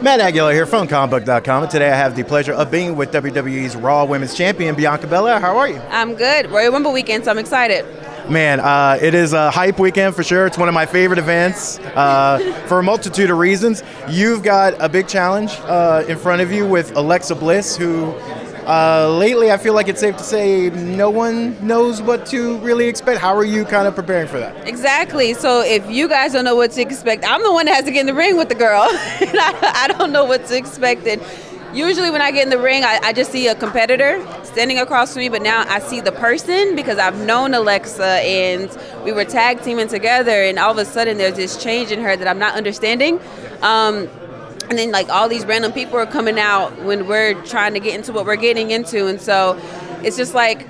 Matt Aguilar here from ComicBook.com, and today I have the pleasure of being with WWE's Raw Women's Champion, Bianca Belair. How are you? I'm good. Royal Rumble weekend, so I'm excited. Man, it is a hype weekend for sure. It's one of my favorite events for a multitude of reasons. You've got a big challenge in front of you with Alexa Bliss, who lately I feel like it's safe to say no one knows what to really expect. How are you kind of preparing for that? Exactly. So if you guys don't know what to expect, I'm the one that has to get in the ring with the girl. And I don't know what to expect. And usually when I get in the ring, I just see a competitor standing across from me, but now I see the person because I've known Alexa and we were tag teaming together, and all of a sudden there's this change in her that I'm not understanding. And then like all these random people are coming out when we're trying to get into what we're getting into. And so it's just like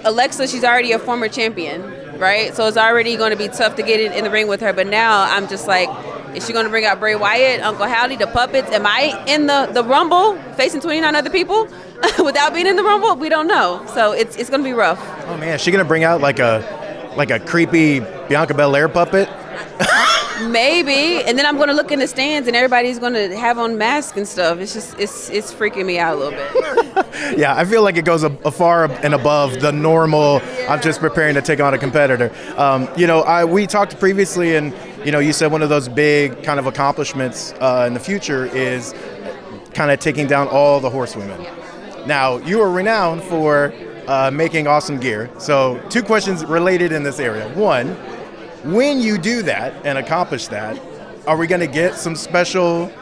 Alexa, she's already a former champion, right? So it's already going to be tough to get in the ring with her. But now I'm just like, is she going to bring out Bray Wyatt, Uncle Howdy, the puppets? Am I in the Rumble facing 29 other people without being in the Rumble? We don't know. So it's going to be rough. Oh man, is she going to bring out like a creepy Bianca Belair puppet? Maybe, and then I'm going to look in the stands and everybody's going to have on masks and stuff. It's just, it's freaking me out a little bit. Yeah, I feel like it goes far and above the normal, I'm just preparing to take on a competitor. We talked previously, and you said one of those big kind of accomplishments in the future is kind of taking down all the Horsewomen. Now, you are renowned for making awesome gear. So 2 questions related in this area. One, when you do that and accomplish that, are we going to get some special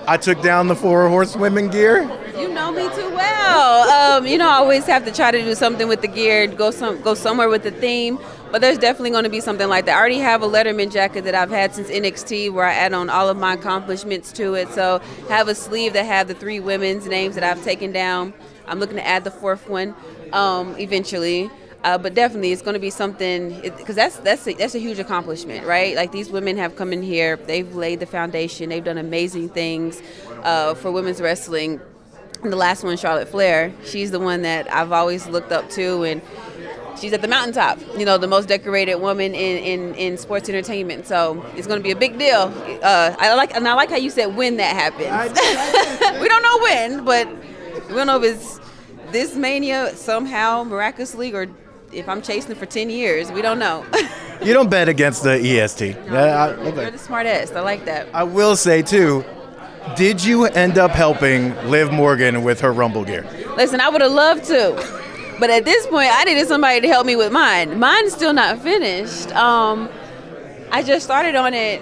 I took down the 4 Horsewomen gear? You know me too well. I always have to try to do something with the gear, go somewhere with the theme, but there's definitely going to be something like that. I already have a Letterman jacket that I've had since NXT where I add on all of my accomplishments to it. So have a sleeve that have the 3 women's names that I've taken down. I'm looking to add the 4th one eventually. But definitely, it's going to be something, because that's a huge accomplishment, right? Like, these women have come in here, they've laid the foundation, they've done amazing things for women's wrestling. And the last one, Charlotte Flair, she's the one that I've always looked up to, and she's at the mountaintop, the most decorated woman in sports entertainment. So it's going to be a big deal. I like how you said when that happens. We don't know when, but we don't know if it's this Mania somehow, miraculously, or if I'm chasing it for 10 years, we don't know. You don't bet against the EST. No, you're the smartest. I like that. I will say, too, did you end up helping Liv Morgan with her Rumble gear? Listen, I would have loved to. But at this point, I needed somebody to help me with mine. Mine's still not finished. I just started on it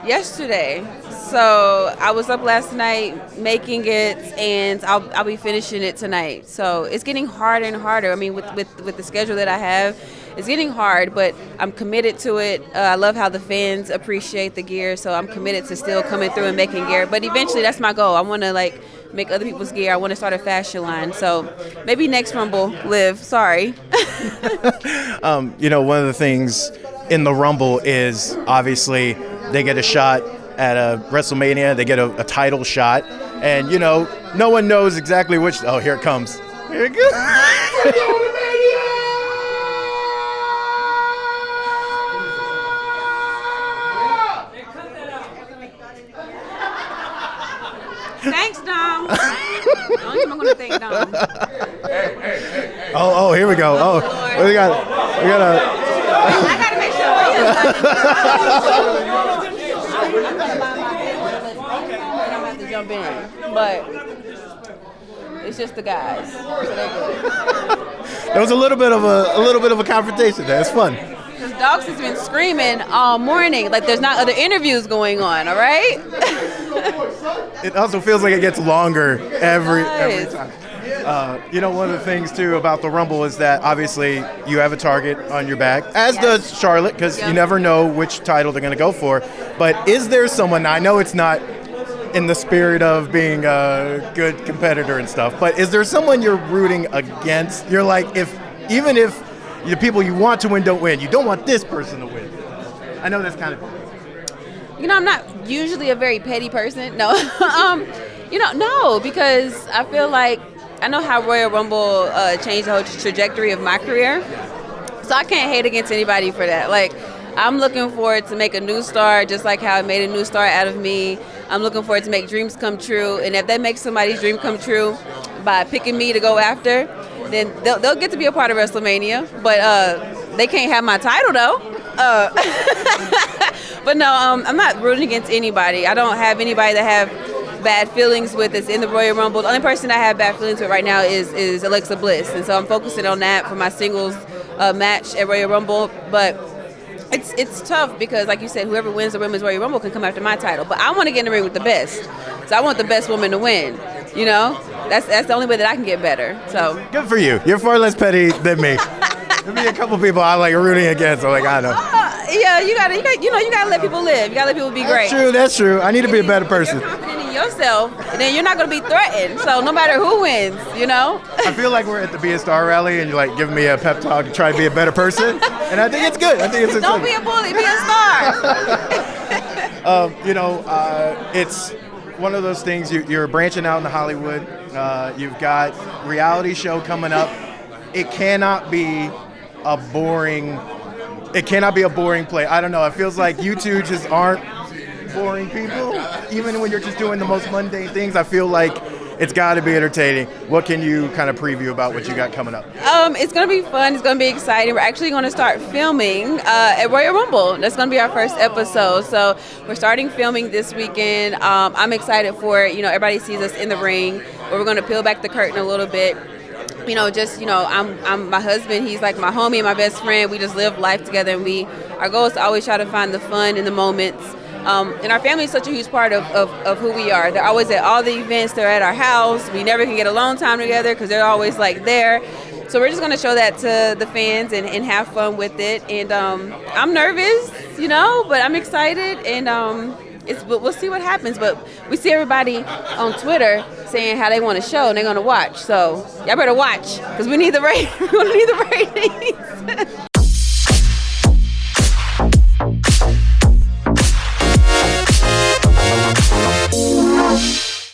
yesterday. So I was up last night making it, and I'll be finishing it tonight. So it's getting harder and harder. I mean, with the schedule that I have, it's getting hard, but I'm committed to it. I love how the fans appreciate the gear, so I'm committed to still coming through and making gear. But eventually, that's my goal. I want to make other people's gear. I want to start a fashion line. So maybe next Rumble, Liv. Sorry. One of the things in the Rumble is obviously they get a shot at a WrestleMania, they get a title shot, and no one knows exactly which. Oh, here it comes. Here it goes. Thanks, Dom. The only time I'm gonna thank Dom. Oh, here we go. Oh, we got I gotta make sure. I'm about to jump in, but it's just the guys. So they're good. There was a little bit of a confrontation there. It's fun. Because Dogs has been screaming all morning, like there's not other interviews going on. All right. It also feels like it gets longer every time. One of the things too about the Rumble is that obviously you have a target on your back, as does Charlotte, because you never know which title they're going to go for. But is there someone? I know it's not in the spirit of being a good competitor and stuff, but is there someone you're rooting against? You're like, even if the people you want to win don't win, you don't want this person to win. I know that's kind of. I'm not usually a very petty person. No, no, because I feel like I know how Royal Rumble changed the whole trajectory of my career. So I can't hate against anybody for that. Like, I'm looking forward to make a new star, just like how it made a new star out of me. I'm looking forward to make dreams come true, and if that makes somebody's dream come true by picking me to go after, then they'll get to be a part of WrestleMania. But they can't have my title though. But no, I'm not rooting against anybody. I don't have anybody that have bad feelings with that's in the Royal Rumble. The only person I have bad feelings with right now is Alexa Bliss, and so I'm focusing on that for my singles match at Royal Rumble. But it's tough because, like you said, whoever wins the Women's Royal Rumble can come after my title. But I want to get in the ring with the best, so I want the best woman to win. You know, that's the only way that I can get better. So good for you. You're far less petty than me. There'll be a couple people I like rooting against. I'm like, I know. Yeah, you gotta let people live. You gotta let people be great. That's true. I need to be a better person. If you're confident in yourself, then you're not gonna be threatened. So no matter who wins, you know. I feel like we're at the Be a Star rally, and you're like giving me a pep talk to try to be a better person, and I think it's good. Don't be a bully. Be a star. It's one of those things. You're branching out into Hollywood. You've got reality show coming up. It cannot be a boring play. I don't know. It feels like you two just aren't boring people. Even when you're just doing the most mundane things, I feel like it's got to be entertaining. What can you kind of preview about what you got coming up? It's going to be fun. It's going to be exciting. We're actually going to start filming at Royal Rumble. That's going to be our first episode. So we're starting filming this weekend. I'm excited for it. Everybody sees us in the ring, but we're going to peel back the curtain a little bit. I'm my husband. He's like my homie and my best friend. We just live life together, and our goal is to always try to find the fun in the moments. And our family is such a huge part of who we are. They're always at all the events. They're at our house. We never can get alone time together because they're always like there. So we're just going to show that to the fans and have fun with it. And I'm nervous, but I'm excited. And we'll see what happens. But we see everybody on Twitter saying how they want a show and they're going to watch. So y'all better watch because we need the ratings.